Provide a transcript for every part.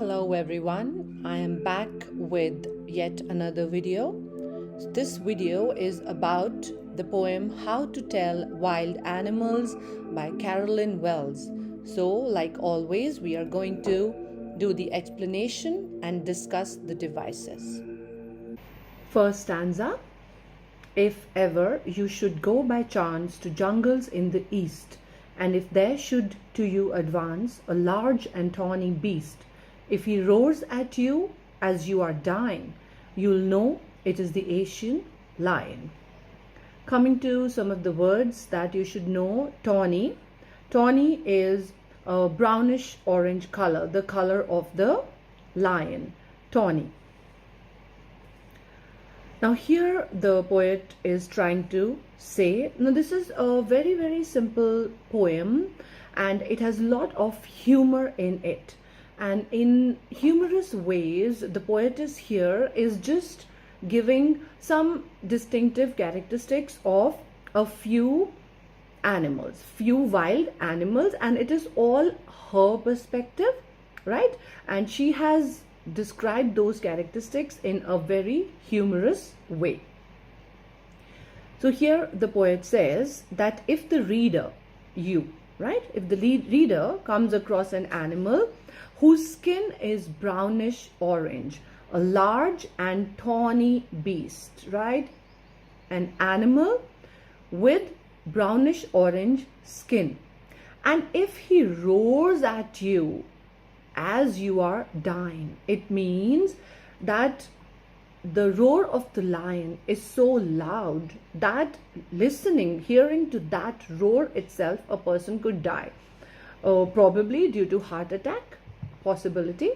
Hello everyone, I am back with yet another video. This video is about the poem How to Tell Wild Animals by Carolyn Wells. So, like always, we are going to do the explanation and discuss the devices. First stanza. If ever you should go by chance to jungles in the east, and if there should to you advance a large and tawny beast, if he roars at you as you are dying, you'll know it is the Asian lion. Coming to some of the words that you should know. Tawny. Tawny is a brownish orange color, the color of the lion. Tawny. Now here the poet is trying to say, now this is a very simple poem and it has a lot of humor in it. And in humorous ways, the poetess here is just giving some distinctive characteristics of a few animals, few wild animals, and it is all her perspective, right? And she has described those characteristics in a very humorous way. So here the poet says that if the reader, you, right? If the reader comes across an animal whose skin is brownish orange, a large and tawny beast, right? An animal with brownish orange skin. And if he roars at you as you are dying, it means that the roar of the lion is so loud that hearing to that roar itself, a person could die, probably due to heart attack, possibility.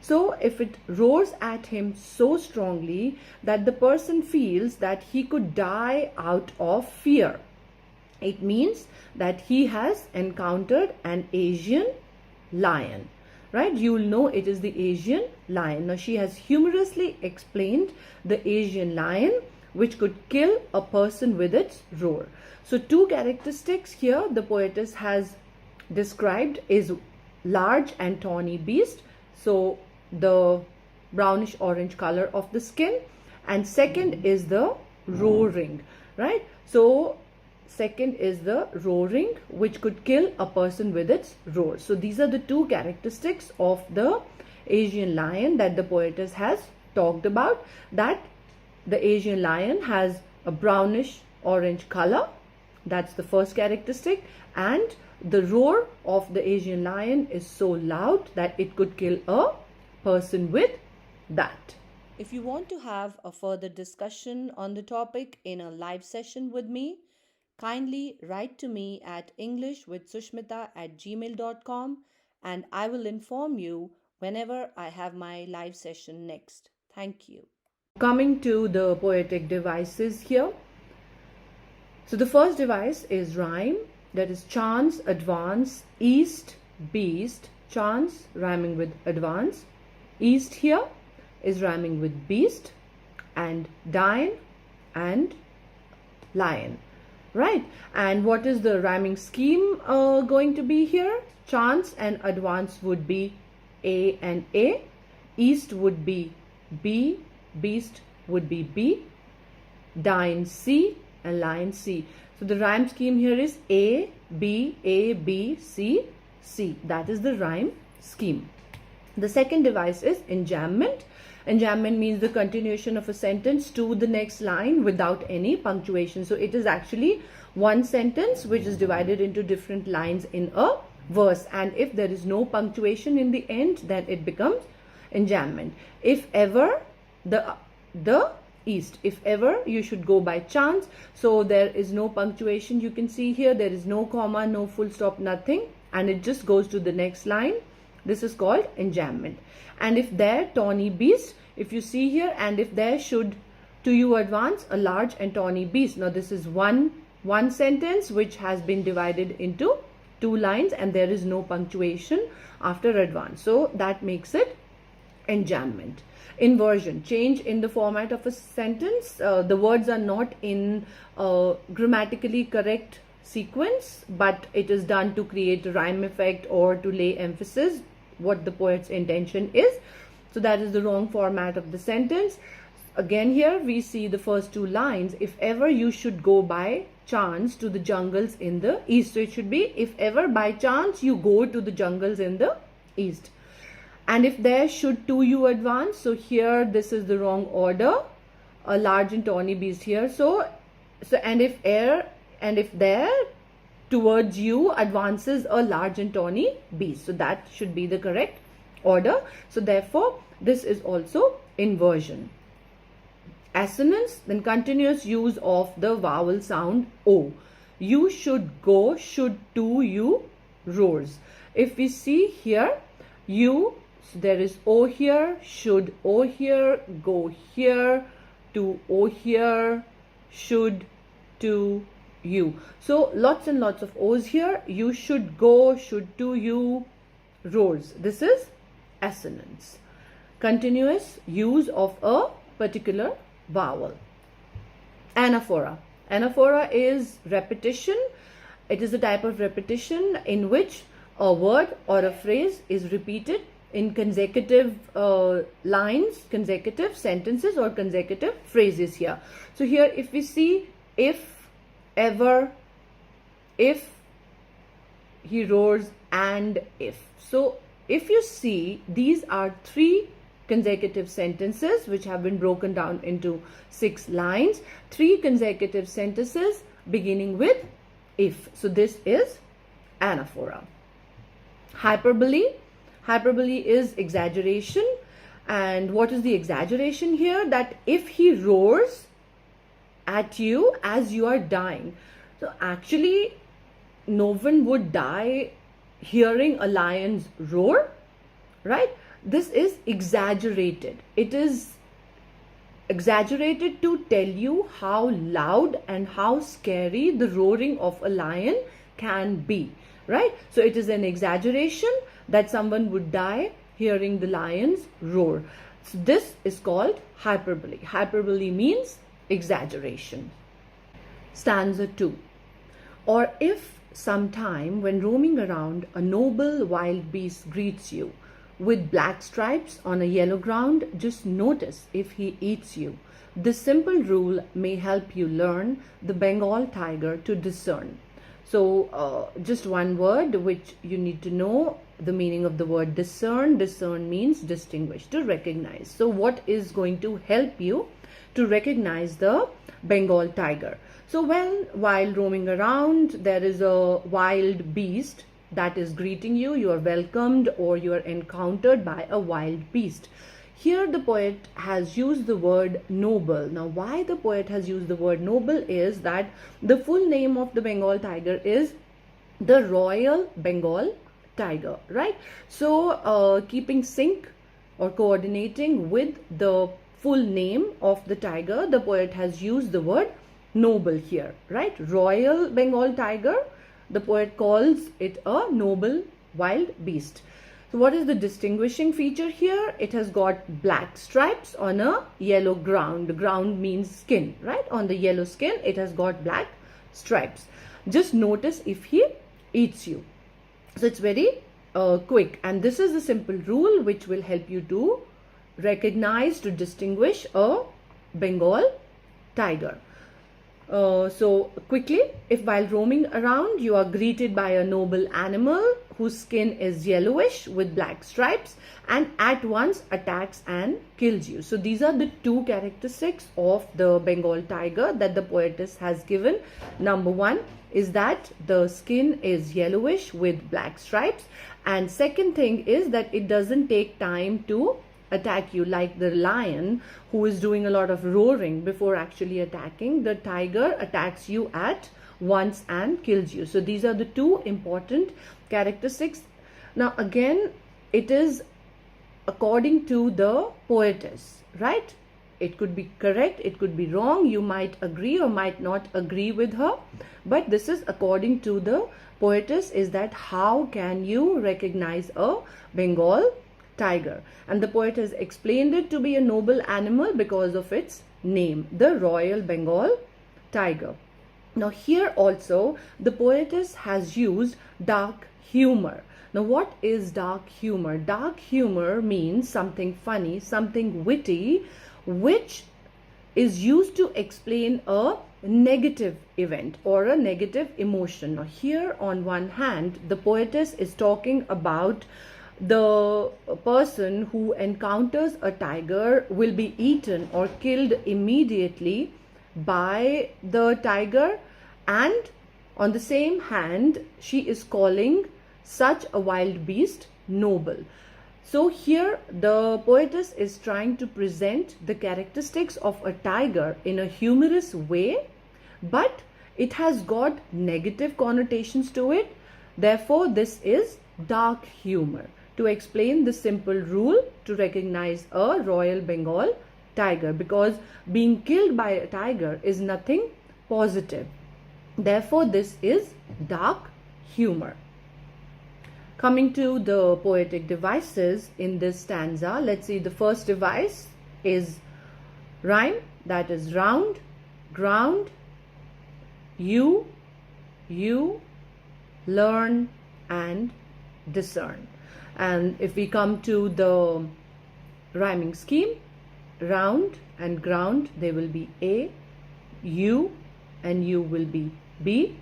So if it roars at him so strongly that the person feels that he could die out of fear, it means that he has encountered an Asian lion, right? You will know it is the Asian lion. Now she has humorously explained the Asian lion, which could kill a person with its roar. So two characteristics here the poetess has described is large and tawny beast, so the brownish orange color of the skin, and second is the roaring, right? So second is the roaring, which could kill a person with its roar. So these are the two characteristics of the Asian lion that the poetess has talked about, that the Asian lion has a brownish orange color. That's the first characteristic. And the roar of the Asian lion is so loud that it could kill a person with that. If you want to have a further discussion on the topic in a live session with me, kindly write to me at englishwithsushmita@gmail.com and I will inform you whenever I have my live session next. Thank you. Coming to the poetic devices here. So the first device is rhyme, that is chance, advance, east, beast. Chance rhyming with advance. East here is rhyming with beast, and dine and lion, right? And what is the rhyming scheme going to be here? Chance and advance would be A and A. East would be B. Beast would be B. Dine C and lion C. So the rhyme scheme here is A, B, C, C. That is the rhyme scheme. The second device is enjambment. Enjambment means the continuation of a sentence to the next line without any punctuation. So it is actually one sentence which is divided into different lines in a verse. And if there is no punctuation in the end, then it becomes enjambment. If ever the east, if ever you should go by chance, so there is no punctuation, you can see here there is no comma, no full stop, nothing, and it just goes to the next line. This is called enjambment. And if there, tawny beast, if you see here, and if there should to you advance a large and tawny beast. Now this is one sentence which has been divided into two lines and there is no punctuation after advance, so that makes it enjambment. Inversion, change in the format of a sentence. The words are not in grammatically correct sequence, but it is done to create a rhyme effect or to lay emphasis what the poet's intention is. So that is the wrong format of the sentence. Again, here we see the first two lines. If ever you should go by chance to the jungles in the east. So it should be, if ever by chance you go to the jungles in the east. And if there should to you advance. So here this is the wrong order. A large and tawny beast here. So and if there towards you advances a large and tawny beast. So that should be the correct order. So therefore this is also inversion. Assonance, then continuous use of the vowel sound O. You should go, should to you roars. If we see here, you, so there is O here, should O here, go here, to O here, should to you. So lots and lots of O's here. You should go, should to you roars. This is assonance. Continuous use of a particular vowel. Anaphora. Anaphora is repetition. It is a type of repetition in which a word or a phrase is repeated in consecutive lines, consecutive sentences or consecutive phrases here. So here if we see if, ever, if, he roars, and if. So if you see, these are three consecutive sentences which have been broken down into 6 lines. 3 consecutive sentences beginning with if. So this is anaphora. Hyperbole. Hyperbole is exaggeration. And what is the exaggeration here? That if he roars at you as you are dying. So actually no one would die hearing a lion's roar, right? This is exaggerated. It is exaggerated to tell you how loud and how scary the roaring of a lion can be, right? So it is an exaggeration that someone would die hearing the lion's roar. So this is called hyperbole. Hyperbole means exaggeration. Stanza 2. Or if sometime when roaming around a noble wild beast greets you with black stripes on a yellow ground, just notice if he eats you. This simple rule may help you learn the Bengal tiger to discern. So just one word which you need to know the meaning of the word discern. Discern means distinguish, to recognize. So what is going to help you to recognize the Bengal tiger? So while roaming around, there is a wild beast that is greeting you. You are welcomed or you are encountered by a wild beast. Here the poet has used the word noble. Now why the poet has used the word noble is that the full name of the Bengal tiger is the Royal Bengal tiger, right? So keeping sync or coordinating with the full name of the tiger, the poet has used the word noble here, right? Royal Bengal tiger, the poet calls it a noble wild beast. So what is the distinguishing feature here? It has got black stripes on a yellow ground. The ground means skin, right? On the yellow skin, it has got black stripes. Just notice if he eats you. So it's very quick, and this is the simple rule which will help you to recognize, to distinguish a Bengal tiger. So quickly, if while roaming around you are greeted by a noble animal whose skin is yellowish with black stripes and at once attacks and kills you. So these are the 2 characteristics of the Bengal tiger that the poetess has given. Number 1 is that the skin is yellowish with black stripes, and second thing is that it doesn't take time to attack you like the lion, who is doing a lot of roaring before actually attacking. The tiger attacks you at once and kills you. So these are the 2 important characteristics. Now again, it is according to the poetess, right? It could be correct, it could be wrong. You might agree or might not agree with her, but this is according to the poetess, is that how can you recognize a Bengal tiger? And the poet has explained it to be a noble animal because of its name, the Royal Bengal tiger. Now here also the poetess has used dark humor. Now, what is dark humor? Dark humor means something funny, something witty, which is used to explain a negative event or a negative emotion. Now, here on one hand, the poetess is talking about the person who encounters a tiger will be eaten or killed immediately by the tiger, and on the same hand, she is calling such a wild beast noble. So here the poetess is trying to present the characteristics of a tiger in a humorous way, but it has got negative connotations to it. Therefore, this is dark humor, to explain the simple rule to recognize a Royal Bengal tiger, because being killed by a tiger is nothing positive. Therefore, this is dark humor. Coming to the poetic devices in this stanza, let's see, the first device is rhyme, that is round, ground, you, learn and discern. And if we come to the rhyming scheme, round and ground, they will be A, you and you will be B,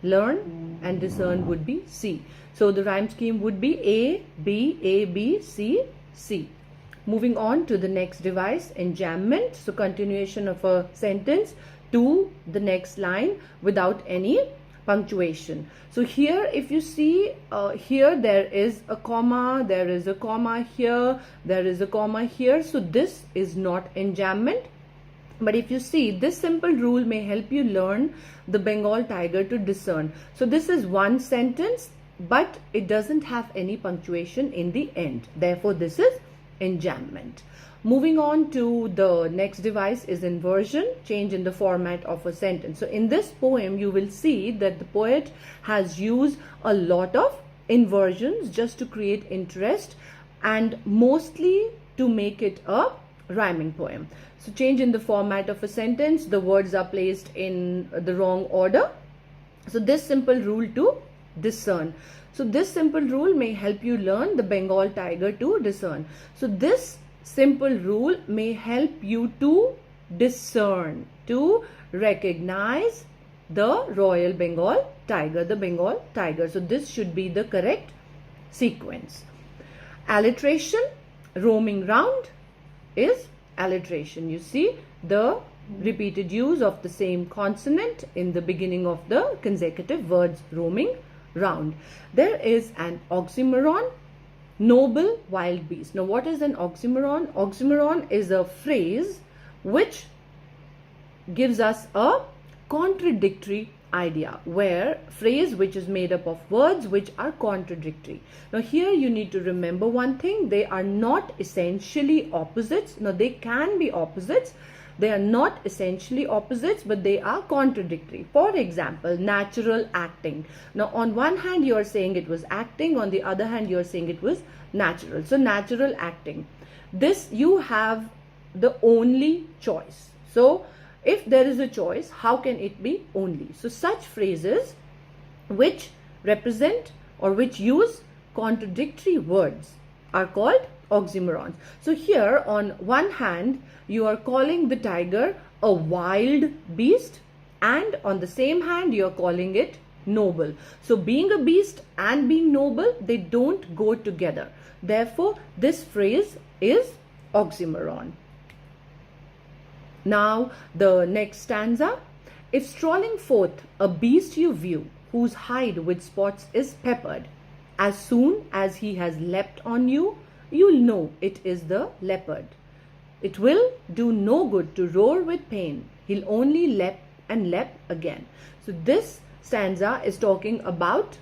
learn and discern would be C. So the rhyme scheme would be A, B, C, C. Moving on to the next device, enjambment. So continuation of a sentence to the next line without any punctuation. So here, if you see, here there is a comma, there is a comma here, there is a comma here. So this is not enjambment. But if you see, this simple rule may help you learn the Bengal tiger to discern. So this is one sentence, but it doesn't have any punctuation in the end. Therefore, this is enjambment. Moving on to the next device is inversion, change in the format of a sentence. So in this poem, you will see that the poet has used a lot of inversions just to create interest and mostly to make it a rhyming poem. So change in the format of a sentence, the words are placed in the wrong order. So this simple rule to discern. So this simple rule may help you learn the Bengal tiger to discern. So this simple rule may help you to discern, to recognize the Royal Bengal tiger, the Bengal tiger. So this should be the correct sequence. Alliteration, roaming round is alliteration. You see the repeated use of the same consonant in the beginning of the consecutive words, roaming round. There is an oxymoron, noble wild beast. Now, what is an oxymoron? Oxymoron is a phrase which gives us a contradictory idea, where phrase which is made up of words which are contradictory. Now here you need to remember one thing, they are not essentially opposites. Now they can be opposites, they are not essentially opposites, but they are contradictory. For example, natural acting. Now on one hand you are saying it was acting, on the other hand you are saying it was natural. So natural acting, this you have the only choice. So if there is a choice, how can it be only? So such phrases which represent or which use contradictory words are called oxymorons. So here on one hand you are calling the tiger a wild beast, and on the same hand you are calling it noble. So being a beast and being noble, they don't go together. Therefore this phrase is oxymoron. Now the next stanza. If strolling forth a beast you view, whose hide with spots is peppered, as soon as he has leapt on you, you'll know it is the leopard. It will do no good to roar with pain, he'll only leap and leap again. So this stanza is talking about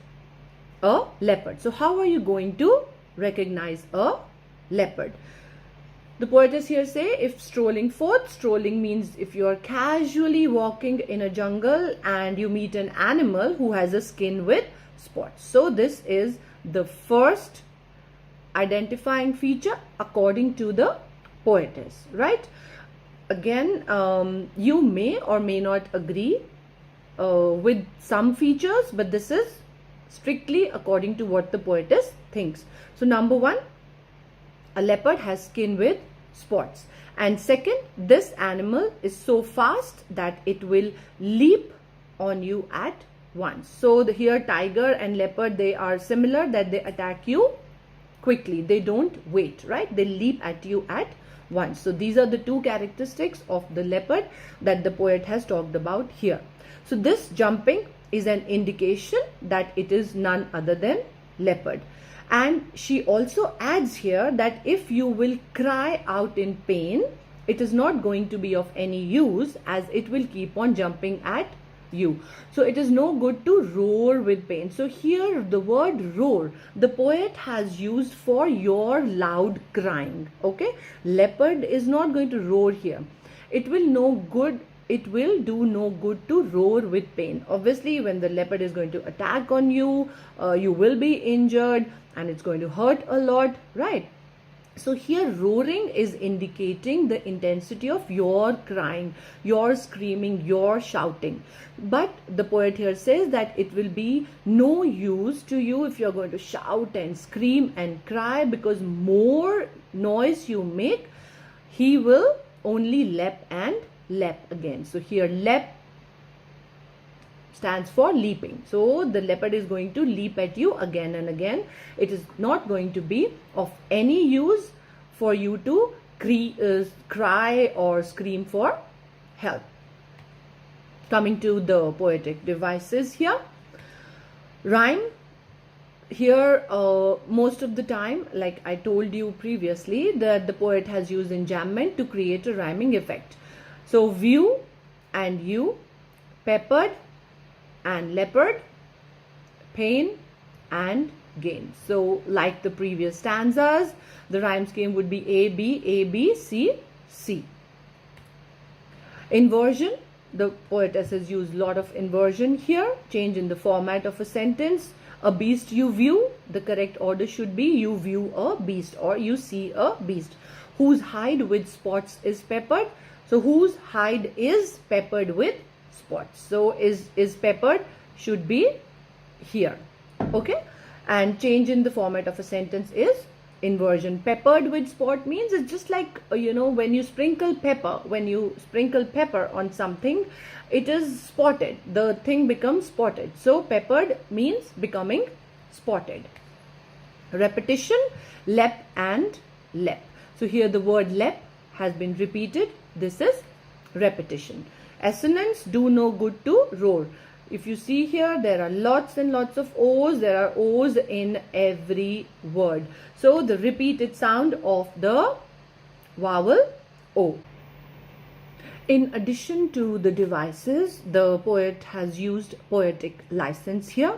a leopard. So how are you going to recognize a leopard? The poetess here say, if strolling forth, strolling means if you are casually walking in a jungle and you meet an animal who has a skin with spots. So this is the first identifying feature according to the poetess, right? Again, you may or may not agree with some features, but this is strictly according to what the poetess thinks. So number one, a leopard has skin with spots. And second, this animal is so fast that it will leap on you at once. So here tiger and leopard, they are similar, that they attack you quickly. They don't wait, right? They leap at you at once. So these are the two characteristics of the leopard that the poet has talked about here. So this jumping is an indication that it is none other than leopard. And she also adds here that if you will cry out in pain, it is not going to be of any use, as it will keep on jumping at you. So it is no good to roar with pain. So here the word roar, the poet has used for your loud crying. Okay, leopard is not going to roar here. It will do no good to roar with pain. Obviously, when the leopard is going to attack on you, you will be injured and it's going to hurt a lot, right? So here roaring is indicating the intensity of your crying, your screaming, your shouting. But the poet here says that it will be no use to you if you're going to shout and scream and cry, because more noise you make, he will only leap and leap again. So here leap stands for leaping. So the leopard is going to leap at you again and again. It is not going to be of any use for you to cry or scream for help. Coming to the poetic devices here. Rhyme. Here most of the time, like I told you previously, that the poet has used enjambment to create a rhyming effect. So view and you, peppered and leopard, pain and gain. So like the previous stanzas, the rhyme scheme would be A, B, A, B, C, C. Inversion. The poetess has used a lot of inversion here. Change in the format of a sentence. A beast you view. The correct order should be you view a beast or you see a beast. Whose hide with spots is peppered. So whose hide is peppered with spots. So is peppered should be here. Okay. And change in the format of a sentence is inversion. Peppered with spot means it's just like, when you sprinkle pepper, on something, it is spotted. The thing becomes spotted. So peppered means becoming spotted. Repetition, lep and lep. So here the word lep has been repeated. This is repetition. Assonance, do no good to roar. If you see here, there are lots and lots of O's. There are O's in every word. So the repeated sound of the vowel O. In addition to the devices, the poet has used poetic license here.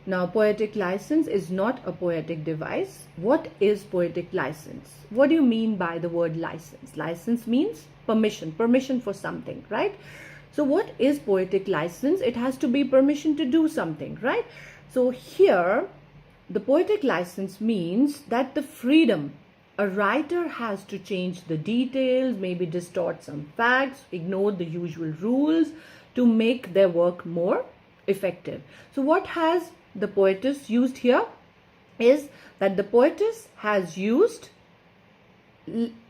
Now, poetic license is not a poetic device. What is poetic license? What do you mean by the word license? License means permission for something, right? So what is poetic license? It has to be permission to do something, right? So here, the poetic license means that the freedom, a writer has to change the details, maybe distort some facts, ignore the usual rules to make their work more effective. So what has the poetess used here is that the poetess has used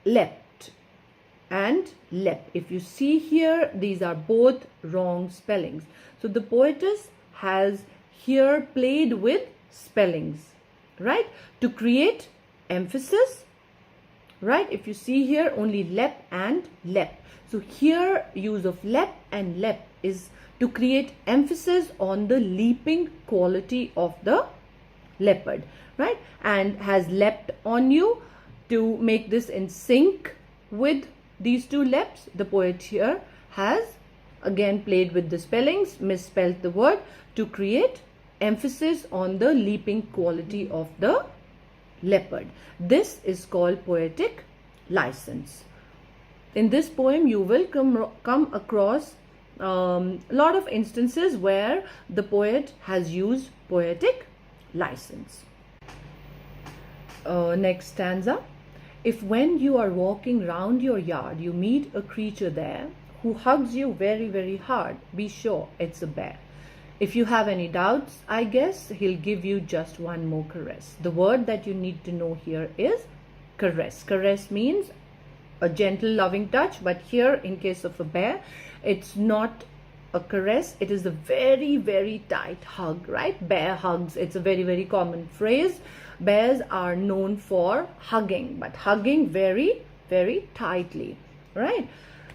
leapt and lep. If you see here, these are both wrong spellings. So the poetess has here played with spellings, right, to create emphasis, right? If you see here, only lep and lep. So here use of lep and lep is to create emphasis on the leaping quality of the leopard, right? And has leapt on you. To make this in sync with these two leps, the poet here has again played with the spellings, misspelled the word to create emphasis on the leaping quality of the leopard. This is called poetic license. In this poem, you will come across a lot of instances where the poet has used poetic license. Next stanza. If when you are walking round your yard, you meet a creature there who hugs you very, very hard, be sure it's a bear. If you have any doubts, I guess he'll give you just one more caress. The word that you need to know here is caress. Caress means a gentle, loving touch, but here, in case of a bear, it's not a caress, it is a very, very tight hug, right? Bear hugs, it's a very, very common phrase. Bears are known for hugging, but hugging very, very tightly, right?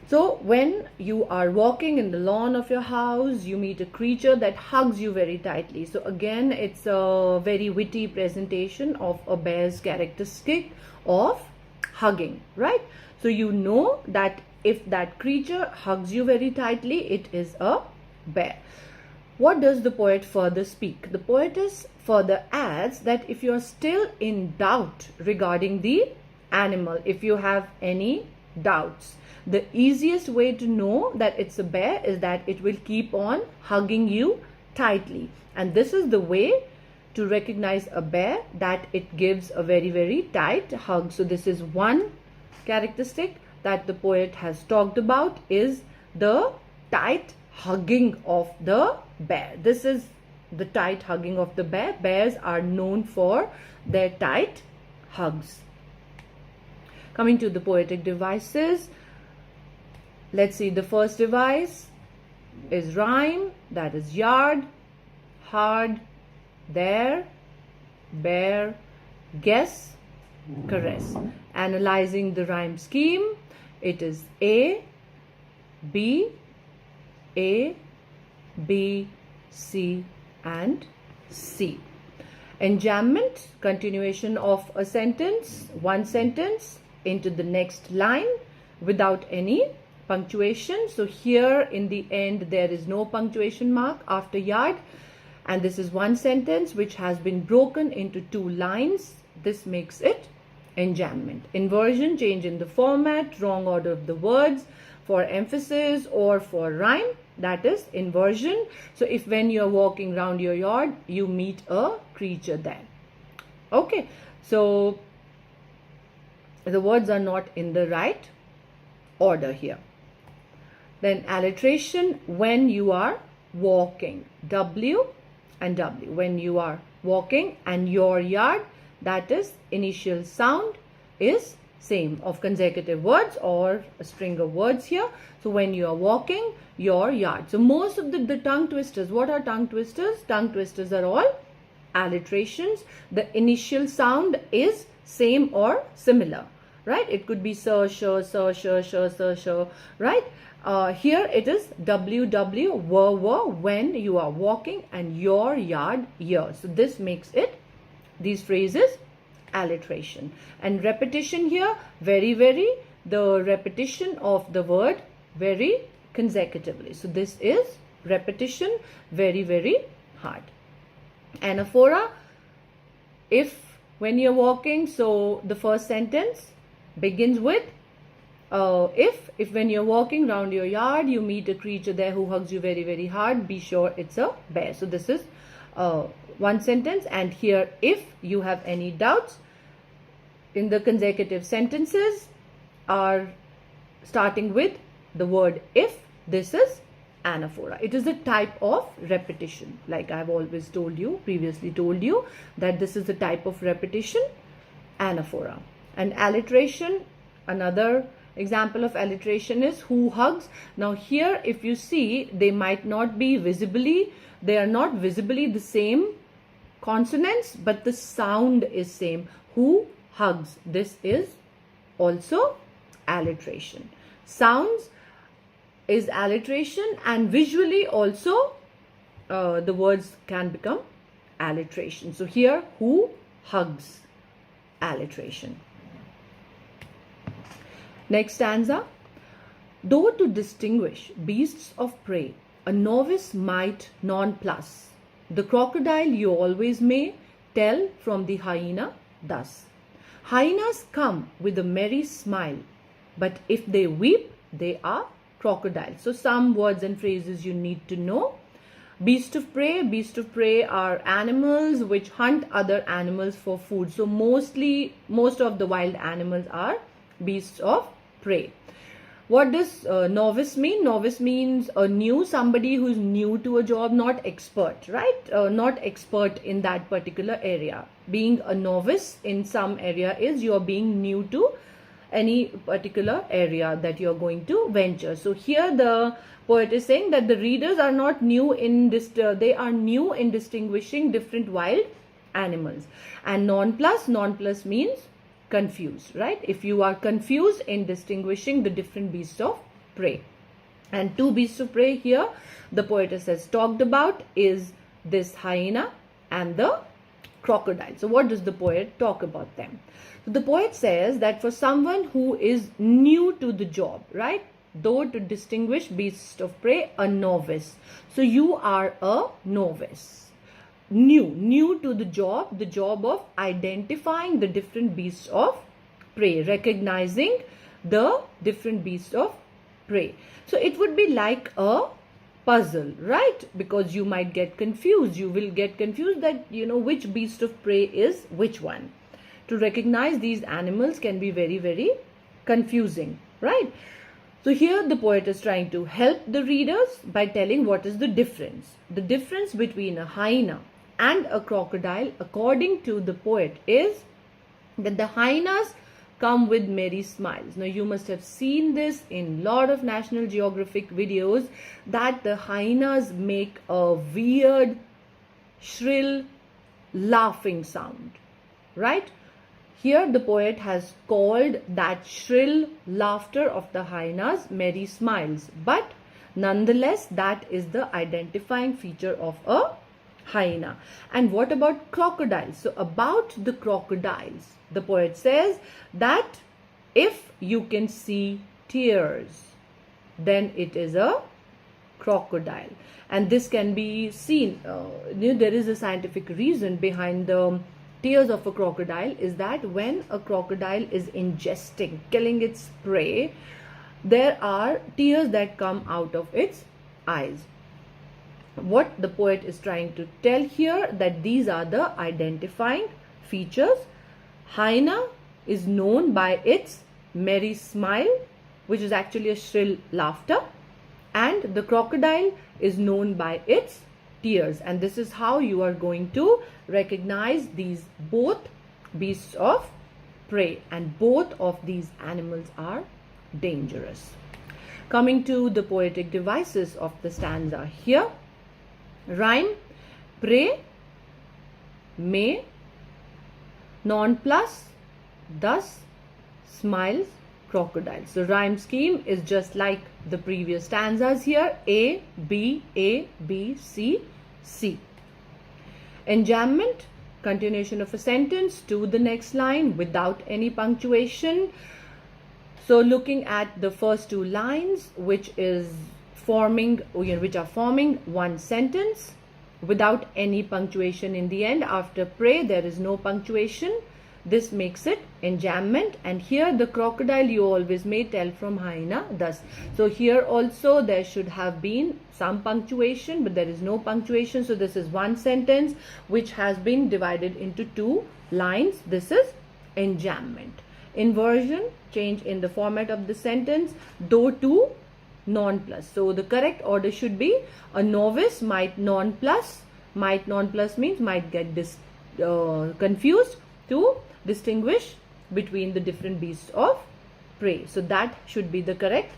So when you are walking in the lawn of your house, you meet a creature that hugs you very tightly. So again, it's a very witty presentation of a bear's characteristic of hugging, right? So you know that if that creature hugs you very tightly, it is a bear. What does the poet further speak? The poetess further adds that if you are still in doubt regarding the animal, if you have any doubts, the easiest way to know that it's a bear is that it will keep on hugging you tightly. And this is the way to recognize a bear, that it gives a very, very tight hug. So this is one characteristic that the poet has talked about, is the tight hugging of the bear. This is the tight hugging of the bear. Bears are known for their tight hugs. Coming to the poetic devices, let's see, the first device is rhyme, that is yard, hard, there, bear, guess, caress. Analyzing the rhyme scheme, it is A, B, C and C. Enjambment, continuation of a sentence, one sentence into the next line without any punctuation. So here in the end there is no punctuation mark after yard, and this is one sentence which has been broken into two lines. This makes it enjambment. Inversion, change in the format, wrong order of the words for emphasis or for rhyme, that is inversion. So if when you're walking around your yard, you meet a creature there. Okay, so the words are not in the right order here. Then alliteration, when you are walking, W and W. When you are walking, and your yard, that is initial sound is same of consecutive words or a string of words here. So when you are walking, your yard. So most of the tongue twisters, what are tongue twisters? Tongue twisters are all alliterations. The initial sound is same or similar, right? It could be sir, sir, right? Here it is WW, were, when you are walking, and your yard, year. So this makes it, these phrases, alliteration. And repetition here, very, the repetition of the word very consecutively. So this is repetition, very hard. Anaphora, if when you're walking, so the first sentence begins with if when you're walking around your yard, you meet a creature there who hugs you very hard, be sure it's a bear. So this is one sentence. And here, if you have any doubts, in the consecutive sentences are starting with the word if, this is anaphora. It is a type of repetition, like I've always told you, previously told you, that this is a type of repetition, anaphora. And alliteration, another example of alliteration is who hugs. Now here, if you see, they might not be visibly, they are not visibly the same consonants, but the sound is same. Who hugs. This is also alliteration. Sounds is alliteration, and visually also the words can become alliteration. So here, who hugs, alliteration. Next stanza. Though to distinguish beasts of prey a novice might nonplus, the crocodile you always may tell from the hyena thus. Hyenas come with a merry smile, but if they weep, they are crocodiles. So some words and phrases you need to know. Beast of prey are animals which hunt other animals for food. So most of the wild animals are beasts of prey. What does novice mean? Novice means a new, somebody who's new to a job, not expert, right? Not expert in that particular area. Being a novice in some area is you're being new to any particular area that you're going to venture. So here the poet is saying that the readers are not new in this, they are new in distinguishing different wild animals. And non-plus means confused, right? If you are confused in distinguishing the different beasts of prey. And two beasts of prey here the poetess has talked about is this hyena and the crocodile. So what does the poet talk about them? So the poet says that for someone who is new to the job, right? Though to distinguish beasts of prey, a novice. So you are a novice. New to the job of identifying the different beasts of prey, recognizing the different beasts of prey. So it would be like a puzzle, right? Because you might get confused. You will get confused that, you know, which beast of prey is which one. To recognize these animals can be very, very confusing, right? So here the poet is trying to help the readers by telling what is the difference. The difference between a hyena and a crocodile, according to the poet, is that the hyenas come with merry smiles. Now you must have seen this in lot of National Geographic videos that the hyenas make a weird, shrill, laughing sound, right? Here the poet has called that shrill laughter of the hyenas merry smiles, but nonetheless that is the identifying feature of a hyena. And what about crocodiles? So about the crocodiles, the poet says that if you can see tears, then it is a crocodile. And this can be seen, there is a scientific reason behind the tears of a crocodile, is that when a crocodile is ingesting, killing its prey, there are tears that come out of its eyes. What the poet is trying to tell here, that these are the identifying features. Hyena is known by its merry smile, which is actually a shrill laughter, and the crocodile is known by its tears. And this is how you are going to recognize these both beasts of prey, and both of these animals are dangerous. Coming to the poetic devices of the stanza here. Rhyme: prey, may, non-plus, thus, smiles, crocodile. So rhyme scheme is just like the previous stanzas here. A, B, C, C. Enjambment, continuation of a sentence to the next line without any punctuation. So looking at the first two lines, which are forming one sentence without any punctuation in the end. After prey there is no punctuation. This makes it enjambment. And here the crocodile you always may tell from hyena thus. So here also there should have been some punctuation, but there is no punctuation. So this is one sentence which has been divided into two lines. This is enjambment. Inversion, change in the format of the sentence, though to non-plus. So the correct order should be a novice might non-plus. Might non-plus means might get confused to distinguish between the different beasts of prey. So that should be the correct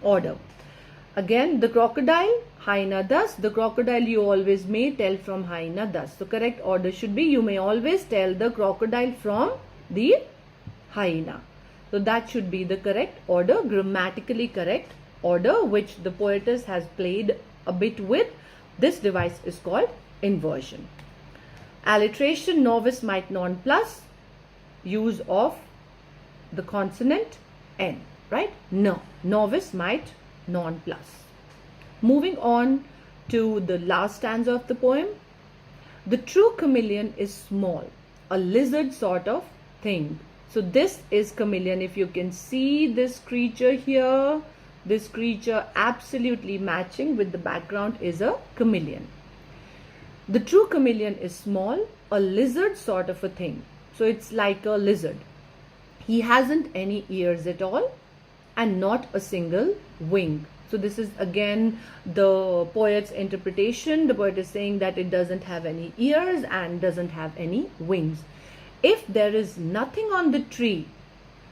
order. Again, the crocodile, hyena thus. The crocodile you always may tell from hyena thus. The correct order should be you may always tell the crocodile from the hyena. So that should be the correct order, grammatically correct order, which the poetess has played a bit with. This device is called inversion. Alliteration: novice might non-plus, use of the consonant N, right? No, novice might non-plus. Moving on to the last stanza of the poem. The true chameleon is small, a lizard sort of thing. So this is chameleon. If you can see this creature here, this creature absolutely matching with the background is a chameleon. The true chameleon is small, a lizard sort of a thing. So it's like a lizard. He hasn't any ears at all. and not a single wing. So this is again the poet's interpretation. The poet is saying that it doesn't have any ears and doesn't have any wings. If there is nothing on the tree,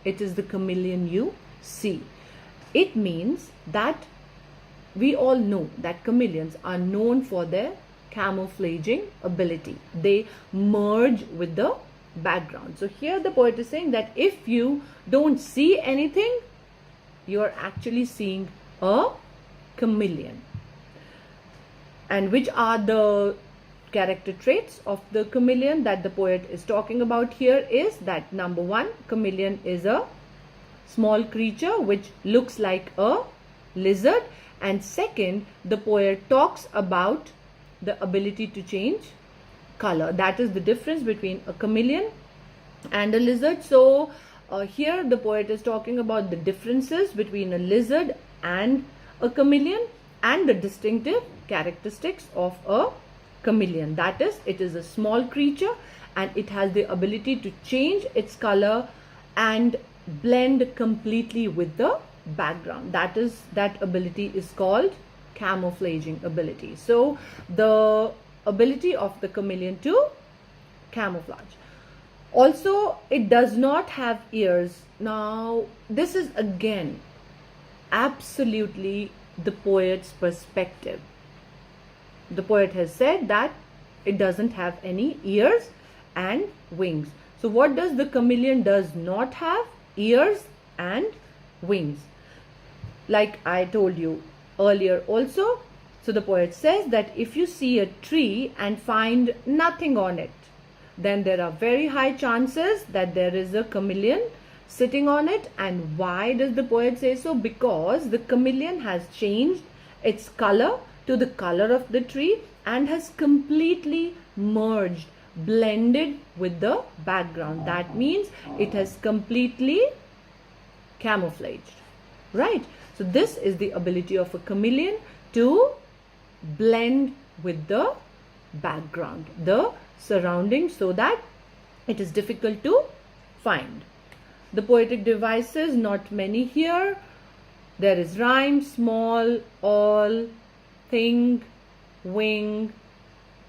it is the chameleon you see. It means that we all know that chameleons are known for their camouflaging ability. They merge with the background. So here the poet is saying that if you don't see anything, you are actually seeing a chameleon. And which are the character traits of the chameleon that the poet is talking about here is that number one, chameleon is a small creature which looks like a lizard. And second, the poet talks about the ability to change color. That is the difference between a chameleon and a lizard. So here the poet is talking about the differences between a lizard and a chameleon and the distinctive characteristics of a chameleon. That is, it is a small creature and it has the ability to change its color and blend completely with the background. That ability is called camouflaging ability. So the ability of the chameleon to camouflage. Also, it does not have ears. Now, this is again absolutely the poet's perspective. The poet has said that it doesn't have any ears and wings. So what does the chameleon does not have? Ears and wings. Like I told you earlier also. So the poet says that if you see a tree and find nothing on it, then there are very high chances that there is a chameleon sitting on it. And why does the poet say so? Because the chameleon has changed its color to the color of the tree and has completely merged, blended with the background. That means it has completely camouflaged, right? So this is the ability of a chameleon to blend with the background, the surroundings, so that it is difficult to find. The poetic devices, not many here. There is rhyme, small, all, thing, wing,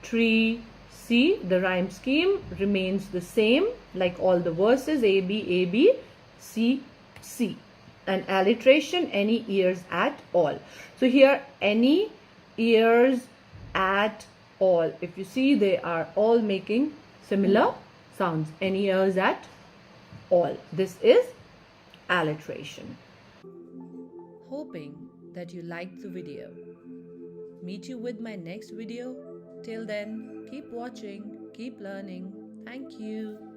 tree. See, the rhyme scheme remains the same like all the verses, A, B, C, C. And alliteration, any ears at all. So here, any ears at all. If you see, they are all making similar sounds. Any ears at all. This is alliteration. Hoping that you liked the video. Meet you with my next video. Till then, keep watching, keep learning. Thank you.